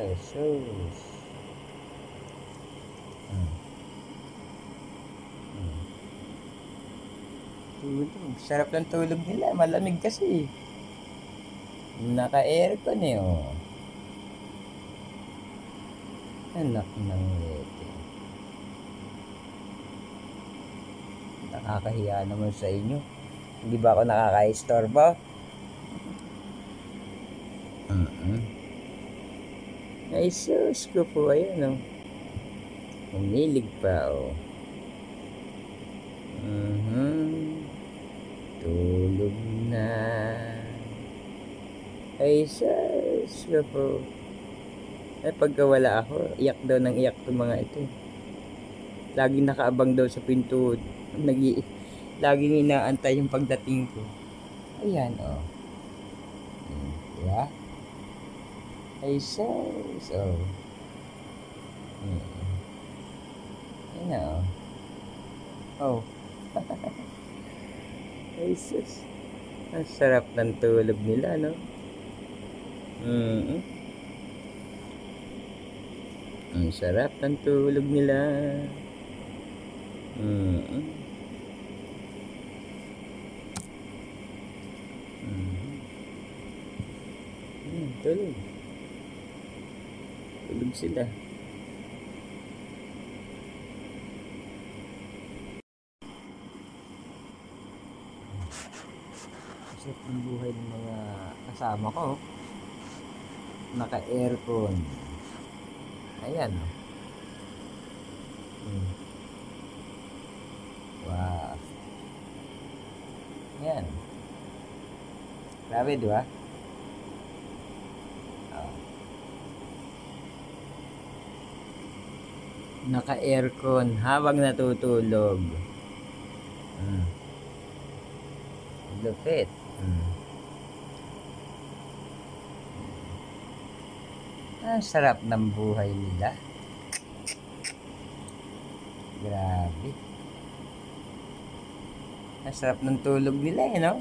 Jesus. Tulog. Sarap ng tulog nila. Malamig kasi. Naka-aircon eh, oh. Anak ng wete. Nakakahiya naman sa inyo. Hindi ba ako nakaka-istorbo? Ay, sus ko po. Ayan, oh. Umilig pa, oh. Tulog na. Ay, sus ko po. Ay, pagka wala ako, iyak daw ng iyak itong mga ito. Laging nakaabang daw sa pinto. Laging inaantay yung pagdating ko. Ayan, oh. Diba? Ay, sus, oh. Ayan, oh. Oh. Ay, sus. Ang sarap ng tulog nila, no? Ang sarap ng tulog nila. Tulog. Tulog sila. Sarap ng buhay ng mga kasama ko. Naka-aircon. Ayan. Wow. Ayan. Grabe, diba? Oh. Naka-aircon habang natutulog. Lupit. Ang sarap ng buhay nila. Grabe. Ang sarap ng tulog nila eh, no?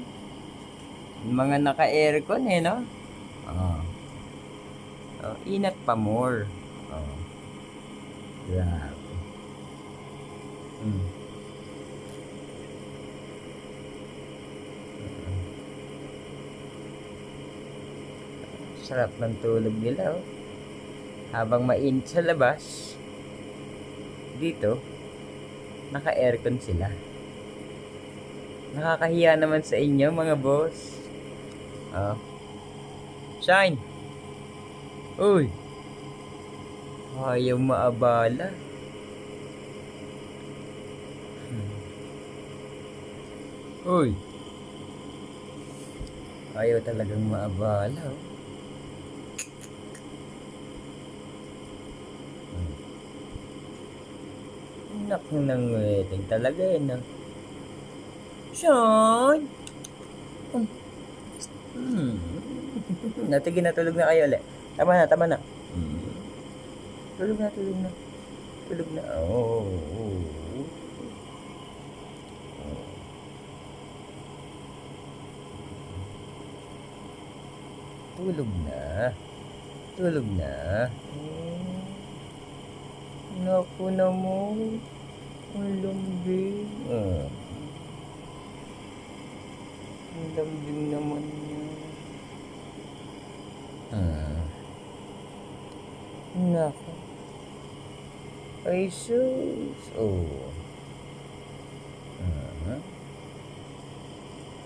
Yung mga naka-aircon eh, no? Oh. Oh, inat pa more. Oh. Grabe. Sarap ng tulog nila, oh. Habang mainit sa labas, dito, naka-aircon sila. Nakakahiya naman sa inyo, mga boss. Oh. Shine! Uy! Ayaw maabala. Uy! Ayaw talagang maabala, oh. Naku ng wedding talaga eh, no? Sean! Natigil na, tulog na kayo ulit. Tama na, tama na. Tulog na, tulog na. Tulog na. Oh. Tulog na. Tulog na. Naku naman. Ang lambing. Ang lambing naman niya. Naku. Ay, sus. Oh.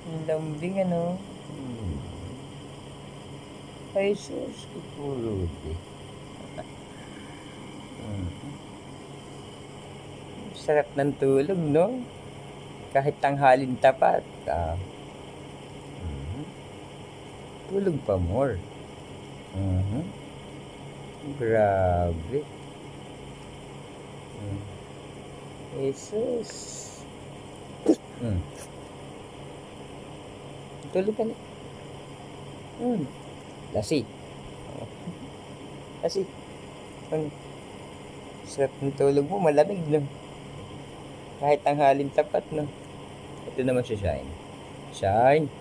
Ang lambing, ano? Ay, sus. Kupulod eh. Sarap ng tulog, no? Kahit tanghalin tapat. Tulog pa more. Grabe. Jesus. Tulog ka na. Lasi. Lasi. Sarap ng tulog mo, malamig, no? Kahit tanghalin tapat, no? Ito naman si Shine. Shine.